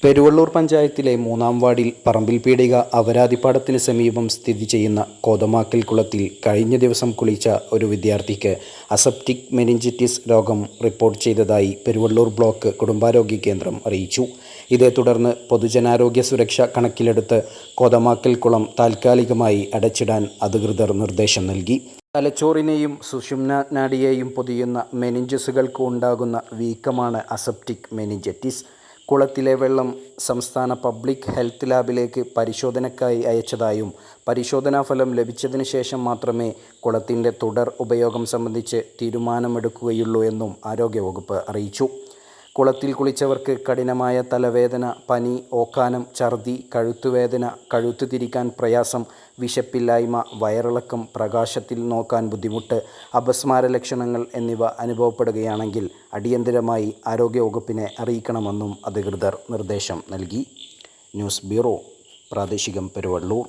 പെരുവള്ളൂർ പഞ്ചായത്തിലെ 3-ാം വാർഡിൽ പറമ്പിൽപീടിക അവരാദിപ്പാടത്തിന് സമീപം സ്ഥിതി ചെയ്യുന്ന കോതമാക്കൽ കുളത്തിൽ കഴിഞ്ഞ ദിവസം കുളിച്ച ഒരു വിദ്യാർത്ഥിക്ക് അസെപ്റ്റിക് മെനിഞ്ചിറ്റിസ് രോഗം റിപ്പോർട്ട് ചെയ്തതായി പെരുവള്ളൂർ ബ്ലോക്ക് കുടുംബാരോഗ്യ കേന്ദ്രം അറിയിച്ചു. ഇതേ തുടർന്ന് പൊതുജനാരോഗ്യ സുരക്ഷ കണക്കിലെടുത്ത് കോതമാക്കൽ കുളം താൽക്കാലികമായി അടച്ചിടാൻ അധികൃതർ നിർദ്ദേശം നൽകി. തലച്ചോറിനെയും സുഷുമ്നാ നാഡിയെയും പൊതിയുന്ന മെനിഞ്ചസുകൾക്ക് ഉണ്ടാകുന്ന വീക്കമാണ് അസെപ്റ്റിക് മെനിഞ്ചിറ്റിസ്. കുളത്തിലെ വെള്ളം സംസ്ഥാന പബ്ലിക് ഹെൽത്ത് ലാബിലേക്ക് പരിശോധനയ്ക്കായി അയച്ചതായും പരിശോധനാഫലം ലഭിച്ചതിന് ശേഷം മാത്രമേ കുളത്തിൻ്റെ തുടർ ഉപയോഗം സംബന്ധിച്ച് തീരുമാനമെടുക്കുകയുള്ളൂ എന്നും ആരോഗ്യവകുപ്പ് അറിയിച്ചു. കുളത്തിൽ കുളിച്ചവർക്ക് കഠിനമായ തലവേദന, പനി, ഓക്കാനം, ഛർദി, കഴുത്തുവേദന, കഴുത്ത് തിരിക്കാൻ പ്രയാസം, വിശപ്പില്ലായ്മ, വയറിളക്കം, പ്രകാശത്തിൽ നോക്കാൻ ബുദ്ധിമുട്ട്, അപസ്മാര ലക്ഷണങ്ങൾ എന്നിവ അനുഭവപ്പെടുകയാണെങ്കിൽ അടിയന്തരമായി ആരോഗ്യവകുപ്പിനെ അറിയിക്കണമെന്നും അധികൃതർ നിർദ്ദേശം നൽകി. ന്യൂസ് ബ്യൂറോ, പ്രാദേശികം, പെരുവള്ളൂർ.